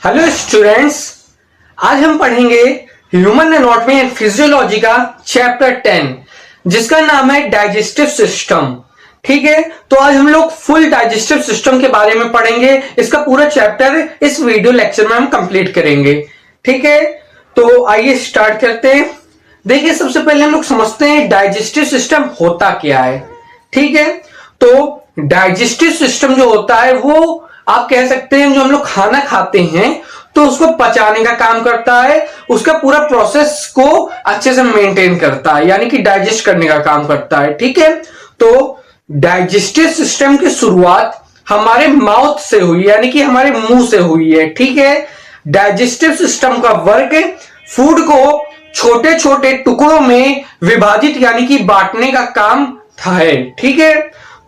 Hello students, आज हम पढ़ेंगे ह्यूमन एनाटॉमी एंड फिजियोलॉजी का चैप्टर 10 जिसका नाम है डाइजेस्टिव सिस्टम। ठीक है, तो आज हम लोग फुल डाइजेस्टिव सिस्टम के बारे में पढ़ेंगे। इसका पूरा चैप्टर इस वीडियो लेक्चर में हम कंप्लीट करेंगे। ठीक है, तो आइए स्टार्ट करते हैं। देखिए, सबसे पहले हम लोग समझते हैं डाइजेस्टिव सिस्टम होता क्या है। ठीक है, तो डाइजेस्टिव सिस्टम जो होता है वो आप कह सकते हैं जो हम लोग खाना खाते हैं तो उसको पचाने का काम करता है, उसका पूरा प्रोसेस को अच्छे से मेंटेन करता है, यानी कि डाइजेस्ट करने का काम करता है। ठीक है, तो डाइजेस्टिव सिस्टम की शुरुआत हमारे माउथ से हुई, यानी कि हमारे मुंह से हुई है। ठीक है, डाइजेस्टिव सिस्टम का वर्क फूड को छोटे छोटे टुकड़ों में विभाजित यानी कि बांटने का काम था है। ठीक है,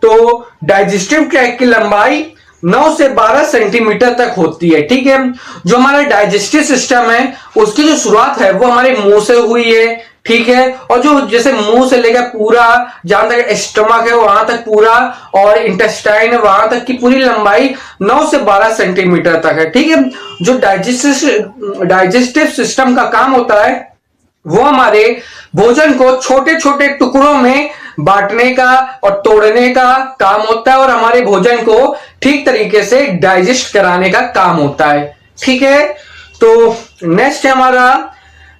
तो डाइजेस्टिव ट्रैक्ट की लंबाई 9 से 12 सेंटीमीटर तक होती है। ठीक है, जो हमारा डाइजेस्टिव सिस्टम है उसकी जो शुरुआत है वो हमारे मुंह से हुई है। ठीक है, और जो जैसे मुंह से लेकर पूरा जहां तक स्टमक है वहां तक पूरा और इंटेस्टाइन है वहां तक की पूरी लंबाई 9 से 12 सेंटीमीटर तक है। ठीक है, जो डाइजेस्टिव सिस्टम का काम होता है वो हमारे भोजन को छोटे छोटे टुकड़ों में बांटने का और तोड़ने का काम होता है और हमारे भोजन को ठीक तरीके से डाइजेस्ट कराने का काम होता है। ठीक है, तो नेक्स्ट है हमारा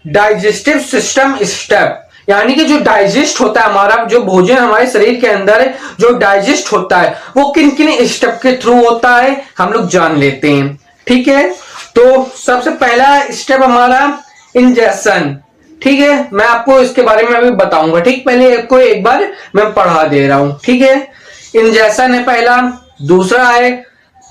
डाइजेस्टिव सिस्टम स्टेप, यानी कि जो डाइजेस्ट होता है हमारा जो भोजन हमारे शरीर के अंदर जो डाइजेस्ट होता है वो किन किन स्टेप के थ्रू होता है हम लोग जान लेते हैं। ठीक है, तो सबसे पहला स्टेप हमारा इंजेक्शन। ठीक है, मैं आपको इसके बारे में अभी बताऊंगा। ठीक, पहले आपको एक बार मैं पढ़ा दे रहा हूं। ठीक है, इंजेक्शन है पहला, दूसरा है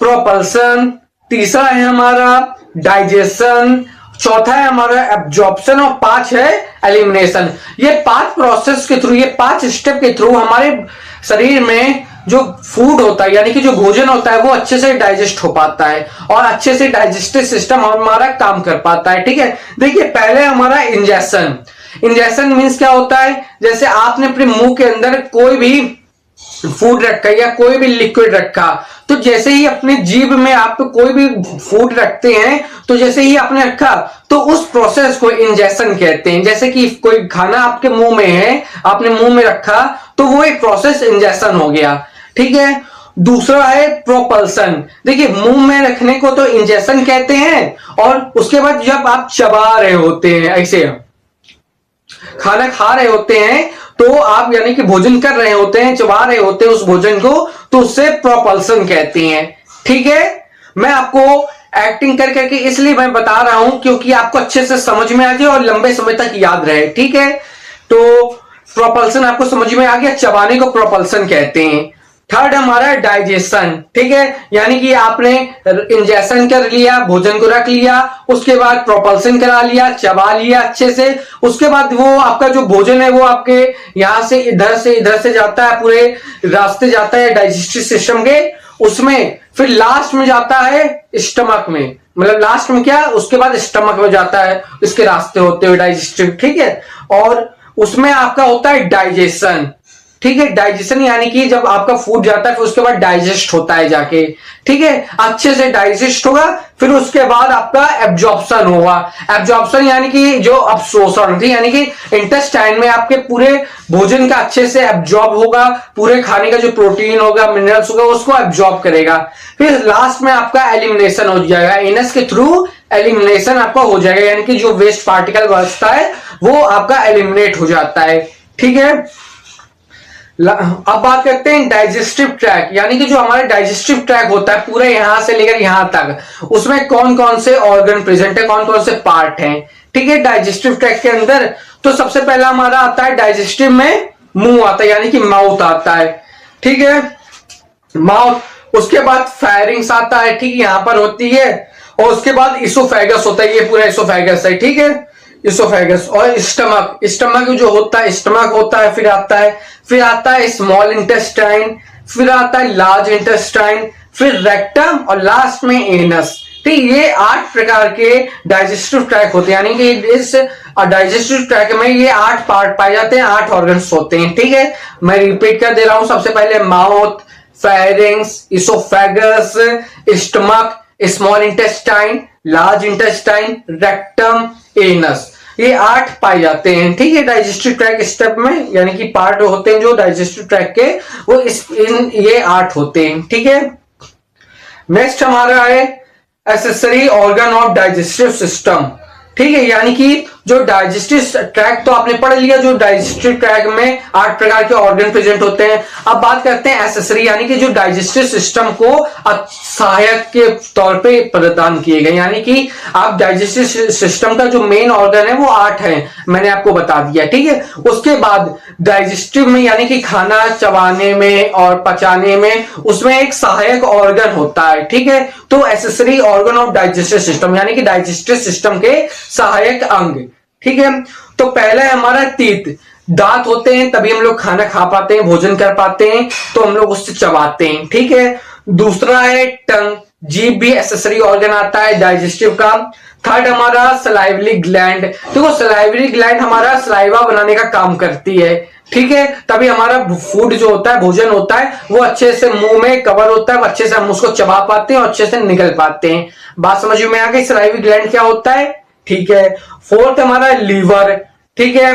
प्रोपल्सन, तीसरा है हमारा डाइजेशन, चौथा है हमारा एब्जॉर्प्शन और 5 है एलिमिनेशन। ये 5 प्रोसेस के थ्रू, ये 5 स्टेप के थ्रू हमारे शरीर में जो फूड होता है यानी कि जो भोजन होता है वो अच्छे से डाइजेस्ट हो पाता है और अच्छे से डाइजेस्टिव सिस्टम हमारा काम कर पाता है। ठीक है, देखिए पहले हमारा इंजेक्शन। इंजेक्शन मींस क्या होता है, जैसे आपने अपने मुंह के अंदर कोई भी फूड रखा या कोई भी लिक्विड रखा, तो जैसे ही अपने जीभ में आप कोई भी फूड रखते हैं तो जैसे ही आपने रखा तो उस प्रोसेस को इंजेक्शन कहते हैं। जैसे कि कोई खाना आपके मुंह में है, आपने मुंह में रखा तो वो एक प्रोसेस इंजेक्शन हो गया। ठीक है, दूसरा है प्रोपल्सन। देखिए, मुंह में रखने को तो इंजेक्शन कहते हैं और उसके बाद जब आप चबा रहे होते हैं, ऐसे खाना खा रहे होते हैं तो आप यानी कि भोजन कर रहे होते हैं, चबा रहे होते हैं उस भोजन को, तो उससे प्रोपल्सन कहते हैं। ठीक है, मैं आपको एक्टिंग कर करके इसलिए मैं बता रहा हूं क्योंकि आपको अच्छे से समझ में आ जाए और लंबे समय तक याद रहे। ठीक है, तो प्रोपल्सन आपको समझ में आ गया, चबाने को प्रोपल्सन कहते हैं। थर्ड हमारा डाइजेशन। ठीक है, यानी कि आपने इंजेक्शन कर लिया, भोजन को रख लिया, उसके बाद प्रोपल्सन करा लिया, चबा लिया अच्छे से, उसके बाद वो आपका जो भोजन है वो आपके यहां से इधर से जाता है, पूरे रास्ते जाता है डाइजेस्टिव सिस्टम के, उसमें फिर लास्ट में जाता है स्टमक में, मतलब लास्ट में क्या, उसके बाद स्टमक में जाता है, इसके रास्ते होते हुए डाइजेस्टिव। ठीक है, और उसमें आपका होता है डाइजेशन। ठीक है, डाइजेशन यानी कि जब आपका फूड जाता है फिर उसके बाद डाइजेस्ट होता है जाके। ठीक है, अच्छे से डाइजेस्ट होगा, फिर उसके बाद आपका एब्जॉर्प्शन होगा। एब्जॉर्प्शन यानी कि जो अवशोषण, ठीक, यानी कि इंटेस्टाइन में आपके पूरे भोजन का अच्छे से एब्जॉर्ब होगा, पूरे खाने का जो प्रोटीन होगा, मिनरल्स होगा, उसको एब्जॉर्ब करेगा। फिर लास्ट में आपका एलिमिनेशन हो जाएगा, एनस के थ्रू एलिमिनेशन आपका हो जाएगा, यानी कि जो वेस्ट पार्टिकल बचता है वो आपका एलिमिनेट हो जाता है। ठीक है, अब बात करते हैं डाइजेस्टिव ट्रैक, यानी कि जो हमारा डाइजेस्टिव ट्रैक होता है पूरे यहां से लेकर यहां तक, उसमें कौन कौन से ऑर्गन प्रेजेंट है, कौन कौन से पार्ट हैं। ठीक है, डाइजेस्टिव ट्रैक के अंदर तो सबसे पहला हमारा आता है डाइजेस्टिव में मुंह आता है, यानी कि माउथ आता है। ठीक है, माउथ, उसके बाद फायरिंग्स आता है, ठीक, यहां पर होती है, और उसके बाद इसोफेगस होता है, ये पूरा इसोफेगस है। ठीक है, इसोफेगस और स्टमक, स्टमक जो होता है, स्टमक होता है, फिर आता है स्मॉल इंटेस्टाइन, फिर आता है लार्ज इंटेस्टाइन, फिर रेक्टम और लास्ट में एनस। ठीक, ये 8 प्रकार के डाइजेस्टिव ट्रैक होते हैं, यानी कि इस डाइजेस्टिव ट्रैक में ये 8 पार्ट पाए जाते हैं, 8 ऑर्गन्स होते हैं। ठीक है, मैं रिपीट कर दे रहा हूं, सबसे पहले mouth, pharynx, oesophagus, stomach, small intestine, large intestine, rectum, anus, ये 8 पाए जाते हैं। ठीक है, डाइजेस्टिव ट्रैक स्टेप में, यानी कि पार्ट होते हैं जो डाइजेस्टिव ट्रैक के, वो ये 8 होते हैं। ठीक है, नेक्स्ट हमारा है accessory organ of digestive system. ठीक है, यानी कि जो डाइजेस्टिव ट्रैक तो आपने पढ़ लिया, जो डाइजेस्टिव ट्रैक में 8 प्रकार के ऑर्गन प्रेजेंट होते हैं। अब बात करते हैं एक्सेसरी, यानी कि जो डाइजेस्टिव सिस्टम को सहायक के तौर पे प्रदान किए गए, यानी कि आप डाइजेस्टिव सिस्टम का जो मेन ऑर्गन है वो 8 है, मैंने आपको बता दिया। ठीक है, उसके बाद डाइजेस्टिव में, यानी कि खाना चबाने में और पचाने में, उसमें एक सहायक ऑर्गन होता है। ठीक है, तो accessory organ of digestive system, यानी कि डाइजेस्टिव सिस्टम के सहायक अंग। ठीक है, तो पहला है हमारा तीत, दांत होते हैं तभी हम लोग खाना खा पाते हैं, भोजन कर पाते हैं, तो हम लोग उससे चबाते हैं। ठीक है, दूसरा है टंग, जीभ भी एक्सेसरी ऑर्गन आता है डाइजेस्टिव का। थर्ड हमारा सलाइवरी ग्लैंड, देखो सलाइवरी ग्लैंड हमारा सलाइवा बनाने का काम करती है। ठीक है, तभी हमारा फूड जो होता है, भोजन होता है, वो अच्छे से मुंह में कवर होता है, अच्छे से हम उसको चबा पाते हैं और अच्छे से निकल पाते हैं। बात समझ में आ गई, सलाइवरी ग्लैंड क्या होता है। ठीक है, फोर्थ हमारा लीवर। ठीक है,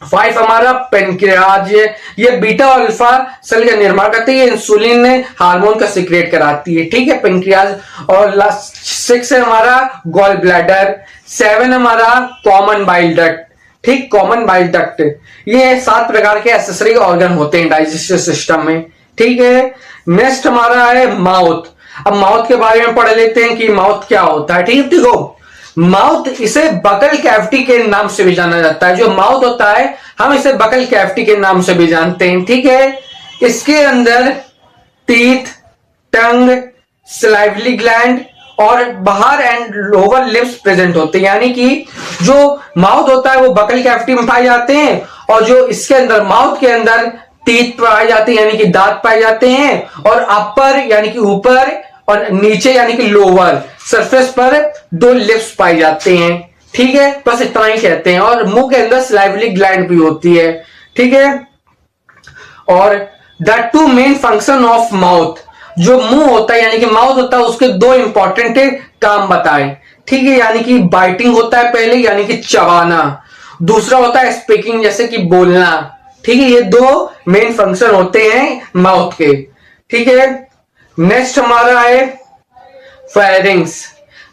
5 हमारा पेनक्रियाज, ये बीटा और अल्फा सेल का निर्माण करती है, इंसुलिन हार्मोन का सीक्रेट कराती है। ठीक है, पेनक्रियाज। और लास्ट 6 है हमारा गॉल ब्लैडर। 7 हमारा कॉमन बाइल डक्ट। ठीक, कॉमन बाइल डक्ट, ये 7 प्रकार के एक्सेसरी ऑर्गन होते हैं डाइजेस्टिव सिस्टम में। ठीक है, नेक्स्ट हमारा है माउथ। अब माउथ के बारे में पढ़ लेते हैं कि माउथ क्या होता है। ठीक है, देखो माउथ, इसे बकल कैविटी के नाम से भी जाना जाता है। जो माउथ होता है हम इसे बकल कैविटी के नाम से भी जानते हैं। ठीक है, इसके अंदर टीथ, टंग, सलाइवरी ग्लैंड और बाहर एंड लोअर लिप्स प्रेजेंट होते हैं, यानी कि जो माउथ होता है वो बकल कैविटी में पाए जाते हैं, और जो इसके अंदर माउथ के अंदर टीथ पाए जाते हैं, यानी कि दांत पाए जाते हैं, और अपर यानी कि ऊपर और नीचे यानी कि लोअर सरफेस पर 2 लिप्स पाए जाते हैं। ठीक है, बस इतना ही कहते हैं। और मुंह के अंदर सलाइवरी ग्लैंड भी होती है। ठीक है, और the 2 main function of mouth, जो मुंह होता है यानी कि माउथ होता है, उसके 2 इंपॉर्टेंट काम बताए। ठीक है, यानी कि बाइटिंग होता है पहले, यानी कि चबाना, दूसरा होता है स्पीकिंग, जैसे कि बोलना। ठीक है, ये 2 मेन फंक्शन होते हैं माउथ के। ठीक है, नेक्स्ट हमारा है फेरिंग्स।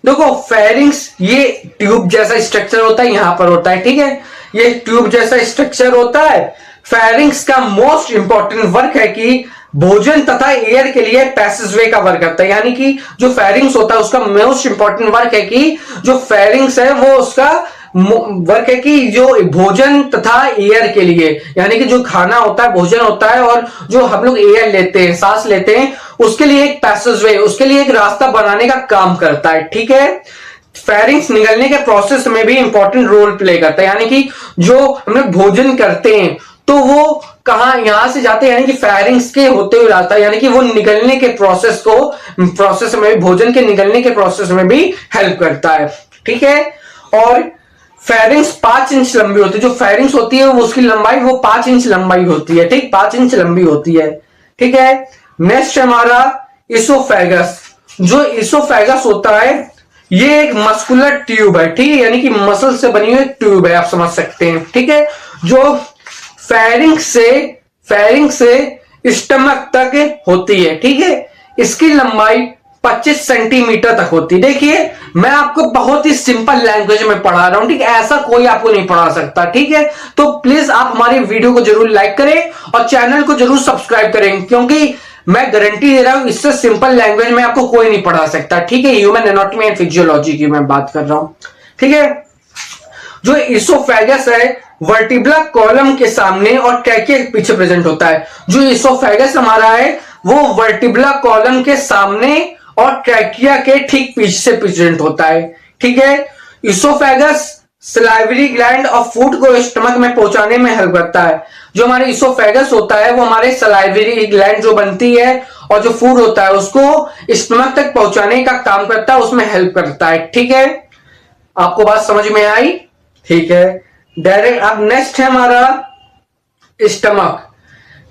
देखो फेरिंग्स ये ट्यूब जैसा स्ट्रक्चर होता है, यहां पर होता है। ठीक है, ये ट्यूब जैसा स्ट्रक्चर होता है। फेरिंग्स का मोस्ट इंपॉर्टेंट वर्क है कि भोजन तथा एयर के लिए पैसेजवे का वर्क करता है, यानी कि जो फेरिंग्स होता है उसका मोस्ट इंपॉर्टेंट वर्क है कि जो फेरिंग्स है वो उसका वर्क है कि जो भोजन तथा एयर के लिए, यानी कि जो खाना होता है, भोजन होता है, और जो हम लोग एयर लेते हैं, सांस लेते हैं, उसके लिए एक पैसेजवे, उसके लिए एक रास्ता बनाने का काम करता है। ठीक है, फेरिंग्स निगलने के प्रोसेस में भी इंपॉर्टेंट रोल प्ले करता है, यानी कि जो हम लोग भोजन करते हैं तो वो कहां, यहां से जाते हैं, यानी कि फेरिंग्स के होते हुए रास्ता, यानी कि वो निगलने के प्रोसेस में, भोजन के निगलने के प्रोसेस में भी हेल्प करता है। ठीक है, और फेरिंग्स 5 इंच लंबी होती है। जो फेरिंग्स होती है वो उसकी लंबाई वो 5 इंच लंबाई होती है। ठीक, 5 इंच लंबी होती है। ठीक है, नेक्स्ट हमारा इसोफेगस। जो इसोफेगस होता है ये एक मस्कुलर ट्यूब है। ठीक है, यानी कि मसल से बनी हुई ट्यूब है, आप समझ सकते हैं। ठीक है, जो फेरिंग से स्टमक तक होती है। ठीक है, इसकी लंबाई 25 सेंटीमीटर तक होती है। देखिए मैं आपको बहुत ही सिंपल लैंग्वेज में पढ़ा रहा हूं। ठीक है, ऐसा कोई आपको नहीं पढ़ा सकता। ठीक है, तो प्लीज आप हमारी वीडियो को जरूर लाइक करें और चैनल को जरूर सब्सक्राइब करें, क्योंकि मैं गारंटी दे रहा हूं इससे सिंपल लैंग्वेज में आपको कोई नहीं पढ़ा सकता। ठीक है, ह्यूमन एनाटॉमी एंड फिजियोलॉजी की मैं बात कर रहा हूं। ठीक है, जो इसोफेगस है वर्टिब्रल कॉलम के सामने और ट्रैकिया के पीछे प्रेजेंट होता है। जो इसोफेगस हमारा है वो वर्टिब्रल कॉलम के सामने और ट्रैकिया के ठीक पीछे से प्रेजेंट होता है। ठीक है, इसोफेगस सलाइवरी ग्लैंड और फूड को स्टमक में पहुंचाने में हेल्प करता है। जो हमारे इसोफेगस होता है वो हमारे सलाइवरी ग्लैंड जो बनती है और जो फूड होता है उसको स्टमक तक पहुंचाने का काम करता है, उसमें हेल्प करता है। ठीक है, आपको बात समझ में आई। ठीक है, डायरेक्ट अब नेक्स्ट है हमारा स्टमक।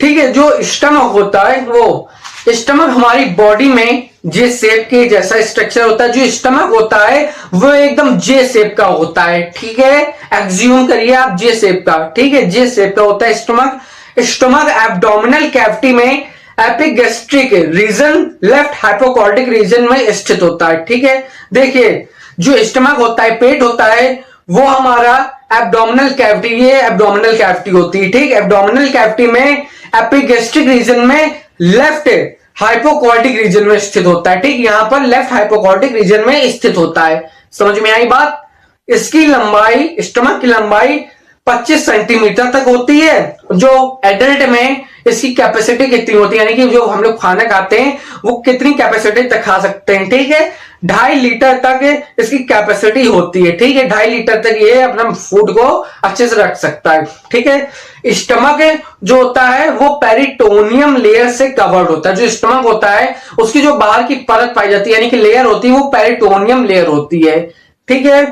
ठीक है, जो स्टमक होता है वो स्टमक हमारी बॉडी में जे शेप के जैसा स्ट्रक्चर होता है। जो स्टमक होता है वो एकदम जे शेप का होता है, ठीक है। एग्ज्यूम करिए आप जे शेप का, ठीक है, जे शेप का होता है स्टमक। स्टमक एब्डोमिनल कैविटी में एपिगैस्ट्रिक रीजन लेफ्ट हाइपोकॉर्टिक रीजन में स्थित होता है, ठीक है। देखिए जो स्टमक होता है, पेट होता है, वो हमारा एब्डोमिनल कैविटी, ये एब्डोमिनल कैविटी होती है, ठीक। एब्डोमिनल कैविटी में एपिगैस्ट्रिक रीजन में लेफ्ट हाइपोकॉर्टिक रीजन में स्थित होता है, ठीक। यहां पर लेफ्ट हाइपोकॉर्टिक रीजन में स्थित होता है। समझ में आई बात। इसकी लंबाई, स्टमक की लंबाई 25 सेंटीमीटर तक होती है। जो एडल्ट में इसकी कैपेसिटी कितनी होती है, यानी कि जो हम लोग खाना खाते हैं वो कितनी कैपेसिटी तक खा सकते हैं, ठीक है। 2.5 लीटर तक इसकी कैपेसिटी होती है, ठीक है। 2.5 लीटर तक ये अपना फूड को अच्छे से रख सकता है, ठीक है। स्टमक जो होता है वो पेरिटोनियम लेयर से कवर्ड होता है। जो स्टमक होता है उसकी जो बाहर की परत पाई जाती है, यानी कि लेयर होती है, वो पेरिटोनियम लेयर होती है, ठीक है।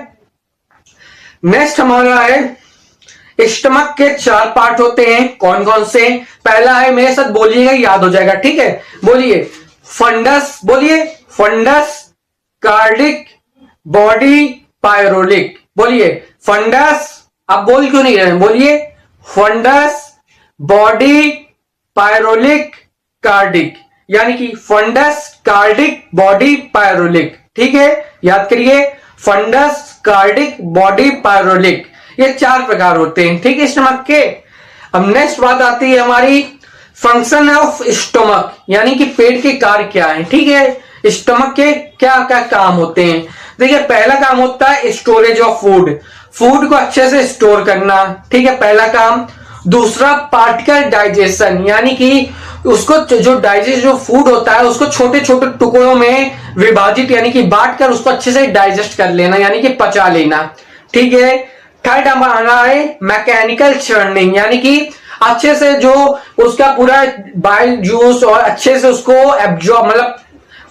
नेक्स्ट हमारा है स्टमक के 4 पार्ट होते हैं। कौन कौन से? पहला है, मेरे साथ बोलिएगा, याद हो जाएगा, ठीक है। बोलिए फंडस, बोलिए फंडस, कार्डिक, बॉडी, पायरोलिक। बोलिए फंडस। आप बोल क्यों नहीं रहे? बोलिए फंडस, बॉडी, पायरोलिक, कार्डिक, यानी कि फंडस, कार्डिक, बॉडी, पायरोलिक, ठीक है। याद करिए फंडस, कार्डिक, बॉडी, पायरोलिक, ये 4 प्रकार होते हैं, ठीक है, स्टमक के। अब नेक्स्ट बात आती है हमारी फंक्शन ऑफ स्टमक, यानी कि पेट के कार्य क्या है, ठीक है। स्टमक के क्या क्या काम होते हैं? देखिए पहला काम होता है स्टोरेज ऑफ फूड, फूड को अच्छे से स्टोर करना, ठीक है, पहला काम। दूसरा पार्टिकल डाइजेशन, यानी कि उसको जो डाइजेस्ट जो फूड होता है उसको छोटे छोटे टुकड़ों में विभाजित, यानी कि बांट कर उसको अच्छे से डाइजेस्ट कर लेना, यानी कि पचा लेना, ठीक है। थर्ड हमारा है मैकेनिकल चर्निंग, यानी कि अच्छे से जो उसका पूरा बाइल जूस और अच्छे से उसको एब्जॉर्ब, मतलब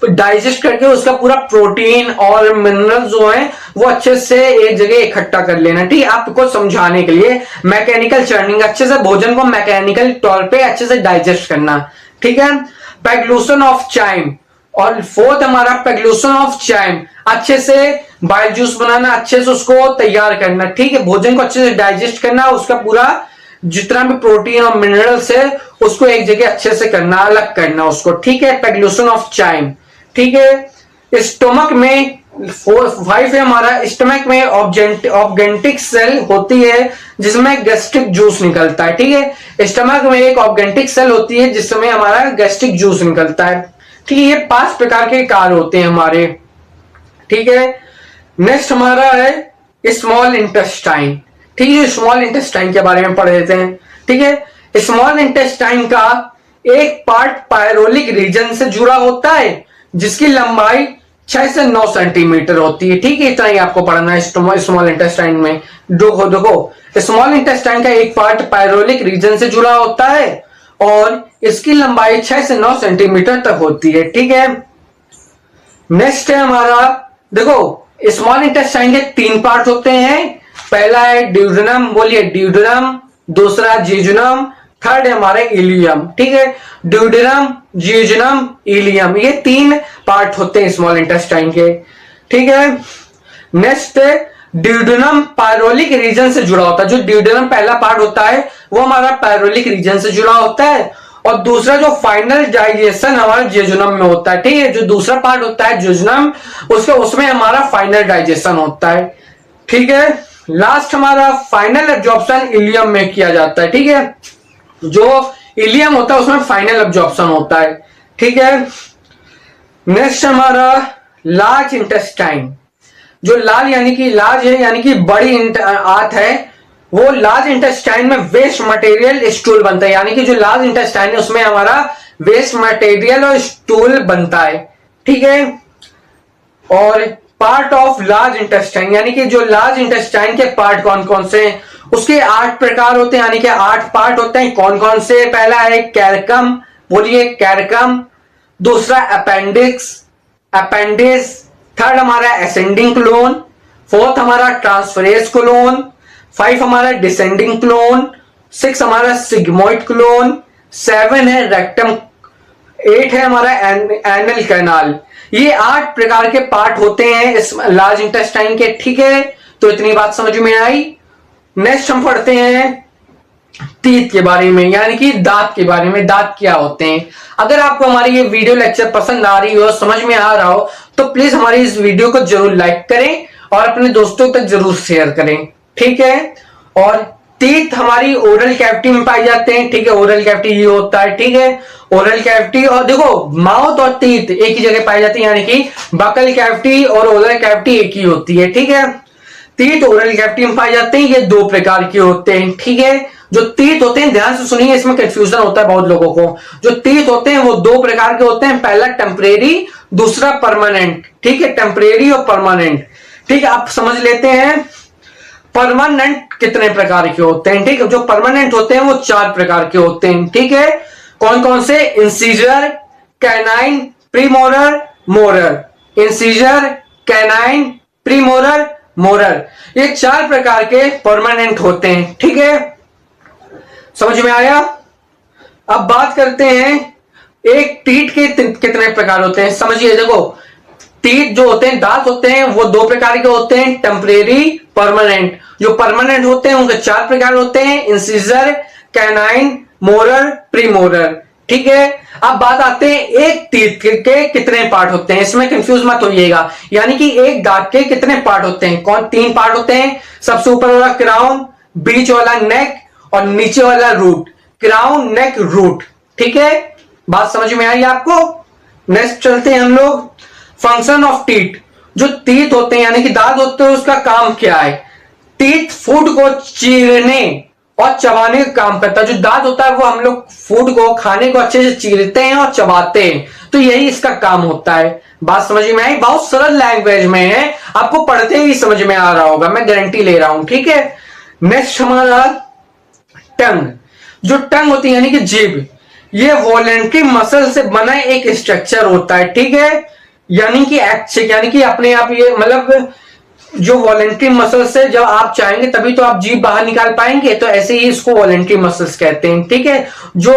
डाइजेस्ट करके उसका पूरा प्रोटीन और मिनरल्स जो है वो अच्छे से एक जगह इकट्ठा कर लेना, ठीक है। आपको समझाने के लिए मैकेनिकल चर्निंग, अच्छे से भोजन को मैकेनिकल तौर पे अच्छे से डाइजेस्ट करना, ठीक है। पैग्लूसन ऑफ चाइम, और फोर्थ हमारा पैग्लूसन ऑफ चाइम, अच्छे से बाइल जूस बनाना, अच्छे से उसको तैयार करना, ठीक है। भोजन को अच्छे से डाइजेस्ट करना, उसका पूरा जितना भी प्रोटीन और मिनरल्स है उसको एक जगह अच्छे से करना, अलग करना उसको, ठीक है। पैग्लूसन ऑफ चाइम, ठीक है। स्टोमक में 5 है हमारा, स्टोमक में ऑर्गेंटिक सेल होती है जिसमें गैस्ट्रिक जूस निकलता है, ठीक है। स्टोमक में एक ऑर्गेंटिक सेल होती है जिसमें हमारा गैस्ट्रिक जूस निकलता है, ठीक है। ये 5 प्रकार के कार्य होते हैं हमारे, ठीक है। नेक्स्ट हमारा है स्मॉल इंटेस्टाइन, ठीक है। स्मॉल इंटेस्टाइन के बारे में पढ़ लेते हैं, ठीक है। स्मॉल इंटेस्टाइन का एक पार्ट पायरोलिक रीजन से जुड़ा होता है जिसकी लंबाई 6 से 9 सेंटीमीटर होती है, ठीक है। इतना ही आपको पढ़ना है स्मॉल इंटेस्टाइन में। देखो स्मॉल इंटेस्टाइन का एक पार्ट पायरोलिक रीजन से जुड़ा होता है और इसकी लंबाई 6 से 9 सेंटीमीटर तक होती है, ठीक है। नेक्स्ट है हमारा, देखो स्मॉल इंटेस्टाइन के 3 पार्ट होते हैं। पहला है ड्यूडेनम, बोलिए ड्यूडेनम, दूसरा जीजुनम, थर्ड है हमारे इलियम, ठीक है। ड्यूडेनम, जीजुनम, इलियम, ये 3 पार्ट होते हैं स्मॉल इंटेस्टाइन के, ठीक है। नेक्स्ट ड्यूडेनम पायरोलिक रीजन से जुड़ा होता है। जो ड्यूडेनम पहला पार्ट होता है वो हमारा पायरोलिक रीजन से जुड़ा होता है, और दूसरा जो फाइनल डाइजेशन हमारा जेजुनम में होता है, ठीक है। जो दूसरा पार्ट होता है जेजुनम, उसमें हमारा फाइनल डाइजेशन होता है, ठीक है। लास्ट हमारा फाइनल एब्जॉर्प्शन इलियम में किया जाता है, ठीक है। जो इलियम होता है उसमें फाइनल एब्जॉर्प्शन होता है, ठीक है। नेक्स्ट हमारा लार्ज इंटेस्टाइन, जो लाल यानी कि लार्ज है, यानी कि बड़ी आंत है, वो लार्ज इंटेस्टाइन में वेस्ट मटेरियल स्टूल बनता है, यानी कि जो लार्ज इंटेस्टाइन है उसमें हमारा वेस्ट मटेरियल और स्टूल बनता है, ठीक है। और पार्ट ऑफ लार्ज इंटेस्टाइन, यानी कि जो लार्ज इंटेस्टाइन के पार्ट कौन कौन से हैं, उसके 8 प्रकार होते हैं, यानी कि 8 पार्ट होते हैं। कौन कौन से? पहला है कैरकम, बोलिए कैरकम, दूसरा अपेंडिक्स, अपेंडिस, थर्ड हमारा असेंडिंग क्लोन, फोर्थ हमारा ट्रांसफरेस क्लोन, 5 हमारा डिसेंडिंग क्लोन, 6 हमारा सिग्मोइड क्लोन, 7 है रेक्टम 8 है हमारा एनल कैनाल। ये 8 प्रकार के पार्ट होते हैं इस लार्ज इंटेस्टाइन के, ठीक है। तो इतनी बात समझ में आई। नेक्स्ट हम पढ़ते हैं टीथ के बारे में, यानी कि दांत के बारे में। दांत क्या होते हैं? अगर आपको हमारी ये वीडियो लेक्चर पसंद आ रही हो, समझ में आ रहा हो, तो प्लीज हमारी इस वीडियो को जरूर लाइक करें और अपने दोस्तों तक जरूर शेयर करें, ठीक है। और टीथ हमारी ओरल कैविटी में पाए जाते हैं, ठीक है। ओरल कैविटी ये होता है, ठीक है। ओरल कैविटी, और देखो माउथ और टीथ एक ही जगह पाई जाती है, यानी कि बकल कैविटी और ओरल कैविटी एक ही होती है, ठीक है। टीथ ओरल कैविटी में पाए जाते हैं। ये 2 प्रकार के होते हैं, ठीक है। जो टीथ होते हैं, ध्यान से सुनिए, इसमें कंफ्यूजन होता है बहुत लोगों को। जो टीथ होते हैं वो 2 प्रकार के होते हैं, पहला टेम्परेरी, दूसरा परमानेंट, ठीक है। टेम्परेरी और परमानेंट, ठीक है। आप समझ लेते हैं परमानेंट कितने प्रकार के होते हैं, ठीक है। जो परमानेंट होते हैं वो 4 प्रकार के होते हैं, ठीक है। कौन कौन से? Incisor, canine, premolar, molar. Incisor, canine, premolar, molar, ये 4 प्रकार के परमानेंट होते हैं, ठीक है। समझ में आया? अब बात करते हैं एक टीथ के कितने प्रकार होते हैं। समझिए, देखो टीथ जो होते हैं, दांत होते हैं, वो 2 प्रकार के होते हैं, टेम्परेरी, परमानेंट। जो परमानेंट होते हैं उनके 4 प्रकार होते हैं, इंसीजर, कैनाइन, मोलर, प्रीमोलर, ठीक है। अब बात आते हैं एक टीथ के कितने पार्ट होते हैं। इसमें कंफ्यूज मत होइएगा, यानी कि एक दांत के कितने पार्ट होते हैं। 3 पार्ट होते हैं। सबसे ऊपर वाला क्राउन, बीच वाला नेक और नीचे वाला रूट। क्राउन, नेक, रूट, ठीक है। बात समझ में आई आपको? नेक्स्ट चलते हैं हम लोग फंक्शन ऑफ टीथ। जो टीथ होते हैं यानी कि दांत होते हैं, उसका काम क्या है? टीथ फूड को चीरने और चबाने का काम करता है। जो दांत होता है वो हम लोग फूड को, खाने को अच्छे से चीरते हैं और चबाते हैं, तो यही इसका काम होता है। बात समझ में आई? बहुत सरल लैंग्वेज में है, आपको पढ़ते ही समझ में आ रहा होगा, मैं गारंटी ले रहा हूं, ठीक है। नेक्स्ट हमारा टंग। जो टंग होती है यानी कि जीभ, ये वॉलेंट्री मसल से बना एक स्ट्रक्चर होता है, ठीक है। यानी कि एक्चुअली, यानी कि अपने आप ये, मतलब जो वॉलेंट्री मसल से जब आप चाहेंगे तभी तो आप जीभ बाहर निकाल पाएंगे, तो ऐसे ही इसको वॉलेंट्री मसल्स कहते हैं, ठीक है। जो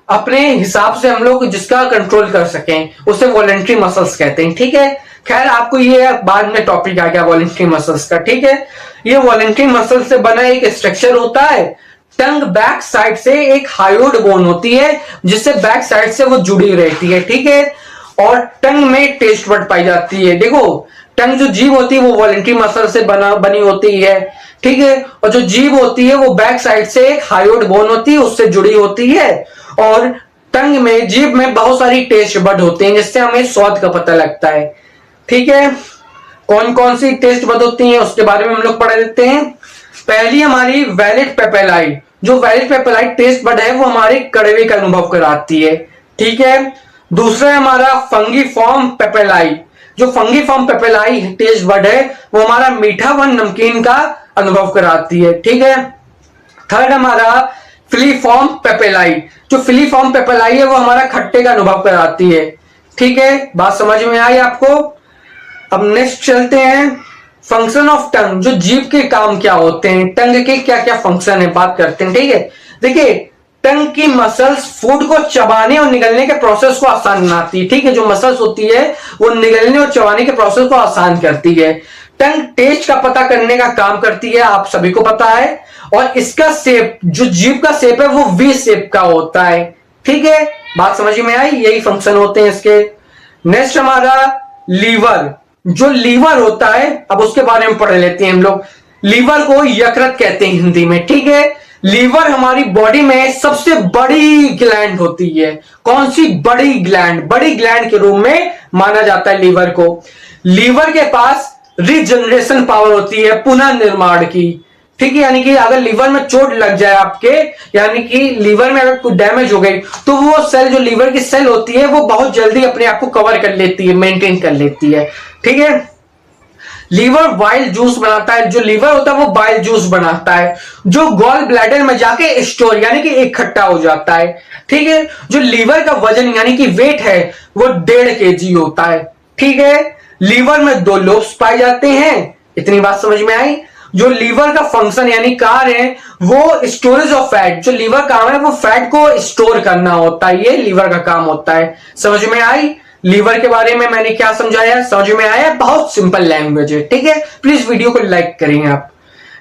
अपने हिसाब से हम लोग जिसका कंट्रोल कर सकें उसे वॉलेंट्री मसल्स कहते हैं, ठीक है। खैर आपको ये बाद में टॉपिक आ गया वॉलेंट्री मसल्स का, ठीक है। ये वॉलेंट्री मसल से बना एक स्ट्रक्चर होता है। टंग बैक साइड से एक हायोड बोन होती है, जिससे बैक साइड से वो जुड़ी रहती है, ठीक है। और टंग में टेस्ट बड पाई जाती है। देखो टंग जो जीभ होती है वो वॉलेंट्री मसल से बनी होती है, ठीक है। और जो जीभ होती है वो बैक साइड से एक हायोड बोन होती है, उससे जुड़ी होती है। और टंग में, जीभ में बहुत सारी टेस्ट बड होते हैं, जिससे हमें स्वाद का पता लगता है, ठीक है। कौन कौन सी टेस्ट बड होती है उसके बारे में हम लोग पढ़ लेते हैं। पहली हमारी वैलिड पेपेलाई। जो वैलिड पेपेलाई टेस्ट बड है वो हमारे कड़वे का अनुभव कराती है, ठीक है। दूसरा हमारा फंगीफॉर्म पेपेलाई। जो फंगीफॉर्म पेपेलाई टेस्ट बड है वो हमारा मीठा व नमकीन का अनुभव कराती है, ठीक है। थर्ड हमारा फिलीफॉर्म पेपेलाई। जो फिलीफॉर्म पेपेलाई है वो हमारा खट्टे का अनुभव कराती है, ठीक है। बात समझ में आई आपको? अब नेक्स्ट चलते हैं फंक्शन ऑफ टंग। जो जीभ के काम क्या होते हैं, टंग के क्या क्या फंक्शन है, बात करते हैं, ठीक है। देखिए टंग की मसल्स फूड को चबाने और निगलने के प्रोसेस को आसान बनाती है, ठीक है। जो मसल्स होती है वो निगलने और चबाने के प्रोसेस को आसान करती है। टंग टेस्ट का पता करने का काम करती है, आप सभी को पता है। और इसका शेप, जो जीभ का शेप है वो वी शेप का होता है, ठीक है। बात समझ में आई? यही फंक्शन होते हैं इसके। नेक्स्ट हमारा लीवर। जो लीवर होता है, अब उसके बारे में पढ़ लेते हैं हम लोग। लीवर को यकृत कहते हैं हिंदी में, ठीक है। लीवर हमारी बॉडी में सबसे बड़ी ग्लैंड होती है। कौन सी? बड़ी ग्लैंड। बड़ी ग्लैंड के रूप में माना जाता है लीवर को। लीवर के पास रिजनरेशन पावर होती है, पुनर्निर्माण की, ठीक है। यानी कि अगर लीवर में चोट लग जाए आपके, यानी कि लीवर में अगर कुछ डैमेज हो गई, तो वो सेल, जो लीवर की सेल होती है, वो बहुत जल्दी अपने आप को कवर कर लेती है, मेंटेन कर लेती है, ठीक है। लीवर बाइल जूस बनाता है। जो लीवर होता है वो बाइल जूस बनाता है, जो गॉल ब्लैडर में जाके स्टोर, यानी कि इकट्ठा हो जाता है, ठीक है। जो लीवर का वजन यानी कि वेट है वो 1.5 kg होता है, ठीक है। लीवर में 2 लोब्स पाए जाते हैं, इतनी बात समझ में आई। जो लीवर का फंक्शन यानी कार्य है वो स्टोरेज ऑफ फैट, जो लीवर काम है वो फैट को स्टोर करना होता है, ये लीवर का काम होता है। समझ में आई लीवर के बारे में मैंने क्या समझाया? समझ में आया? बहुत सिंपल लैंग्वेज है, ठीक है। प्लीज वीडियो को लाइक करेंगे आप।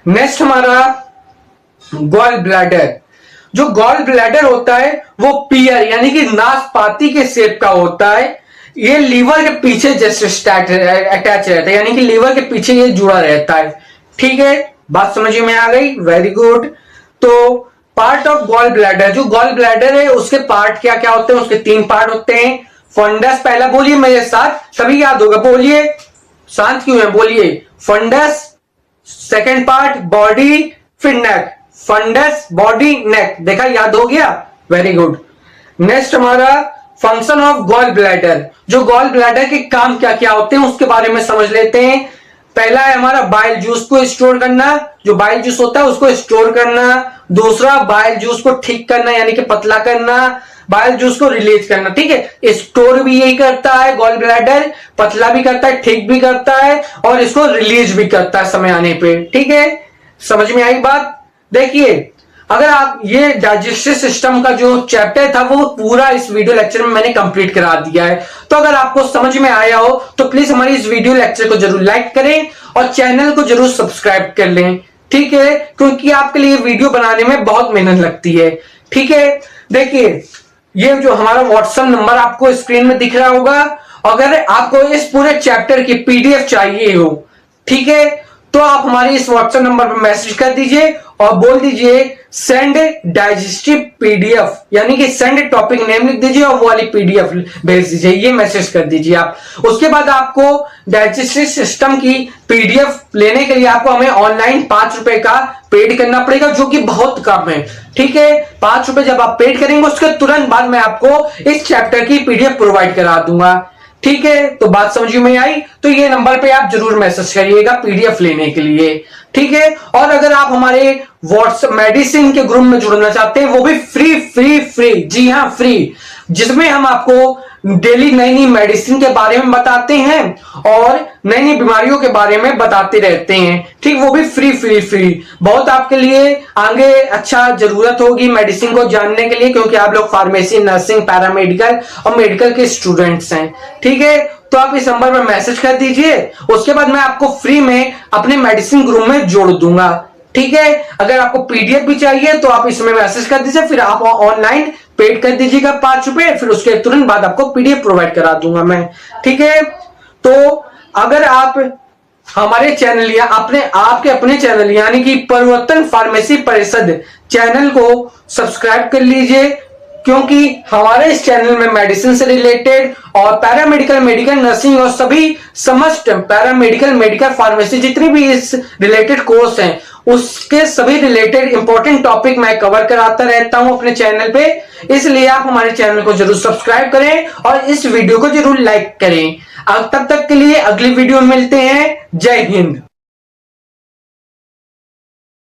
नेक्स्ट हमारा गॉल ब्लैडर। जो गॉल ब्लैडर होता है वो पियर यानी कि नाशपाती के शेप का होता है। ये लीवर के पीछे जस्ट अटैच रहता है, यानी कि लीवर के पीछे ये जुड़ा रहता है, ठीक है। बात समझ में आ गई? Very good. तो पार्ट ऑफ गॉल ब्लैडर, जो गॉल ब्लैडर है उसके पार्ट क्या क्या होते हैं? उसके 3 पार्ट होते हैं। फंडस, पहला बोलिए मेरे साथ, सभी याद होगा, बोलिए, शांत क्यों है, बोलिए। फंडस, सेकेंड पार्ट बॉडी, फिर नेक। फंडस, बॉडी, नेक, देखा, याद हो गया? Very good. नेक्स्ट हमारा फंक्शन ऑफ गॉल ब्लैडर। जो गॉल ब्लैडर के काम क्या क्या होते हैं उसके बारे में समझ लेते हैं। पहला है हमारा बाइल जूस को स्टोर करना, जो बाइल जूस होता है उसको स्टोर करना। दूसरा बाइल जूस को ठीक करना यानी कि पतला करना, बाइल जूस को रिलीज करना, ठीक है। स्टोर भी यही करता है गॉल ब्लैडर, पतला भी करता है, ठीक भी करता है और इसको रिलीज भी करता है समय आने पे, ठीक है। समझ में आई बात? देखिए, अगर आप ये डाइजेस्टिव सिस्टम का जो चैप्टर था वो पूरा इस वीडियो लेक्चर में मैंने कंप्लीट करा दिया है। तो अगर आपको समझ में आया हो तो प्लीज हमारी इस वीडियो लेक्चर को जरूर लाइक करें और चैनल को जरूर सब्सक्राइब कर लें, ठीक है, क्योंकि आपके लिए वीडियो बनाने में बहुत मेहनत लगती है, ठीक है। देखिए, ये जो हमारा व्हाट्सएप नंबर आपको स्क्रीन में दिख रहा होगा, अगर आपको इस पूरे चैप्टर की पीडीएफ चाहिए हो, ठीक है, तो आप हमारे इस व्हाट्सएप नंबर पर मैसेज कर दीजिए और बोल दीजिए सेंड डाइजेस्टिव पीडीएफ, यानी कि सेंड टॉपिक नेम लिख दीजिए और वो वाली पीडीएफ भेज दीजिए, ये मैसेज कर दीजिए आप। उसके बाद आपको डाइजेस्टिव सिस्टम की पीडीएफ लेने के लिए आपको हमें ऑनलाइन 5 रुपए का पेड करना पड़ेगा, जो कि बहुत कम है, ठीक है। 5 रुपए जब आप पेड करेंगे उसके तुरंत बाद मैं आपको इस चैप्टर की पीडीएफ प्रोवाइड करा दूंगा, ठीक है। तो बात समझ में आई? तो ये नंबर पे आप जरूर मैसेज करिएगा पीडीएफ लेने के लिए, ठीक है। और अगर आप हमारे व्हाट्सएप मेडिसिन के ग्रुप में जुड़ना चाहते हैं, वो भी फ्री, जी हाँ फ्री, जिसमें हम आपको डेली नई नई मेडिसिन के बारे में बताते हैं और नई नई बीमारियों के बारे में बताते रहते हैं, ठीक, वो भी फ्री। बहुत आपके लिए आगे अच्छा जरूरत होगी मेडिसिन को जानने के लिए, क्योंकि आप लोग फार्मेसी, नर्सिंग, पैरामेडिकल और मेडिकल के स्टूडेंट्स हैं, ठीक है। तो आप इस नंबर पर मैसेज कर दीजिए, उसके बाद मैं आपको फ्री में अपने मेडिसिन ग्रुप में जोड़ दूंगा, ठीक है। अगर आपको पीडीएफ भी चाहिए तो आप इसमें मैसेज कर दीजिए, फिर आप ऑनलाइन पेड कर दीजिएगा 5 रुपए, फिर उसके तुरंत बाद आपको पीडीएफ प्रोवाइड करा दूंगा मैं, ठीक है। तो अगर आप हमारे चैनल या अपने चैनल यानी कि परिवर्तन फार्मेसी परिषद चैनल को सब्सक्राइब कर लीजिए, क्योंकि हमारे इस चैनल में मेडिसिन से रिलेटेड और पैरामेडिकल, मेडिकल, नर्सिंग और सभी समस्त पैरामेडिकल, मेडिकल, फार्मेसी जितने भी इस रिलेटेड कोर्स हैं उसके सभी रिलेटेड इंपॉर्टेंट टॉपिक मैं कवर कराता रहता हूं अपने चैनल पे। इसलिए आप हमारे चैनल को जरूर सब्सक्राइब करें और इस वीडियो को जरूर लाइक करें। अब तब तक के लिए अगली वीडियो में मिलते हैं। जय हिंद।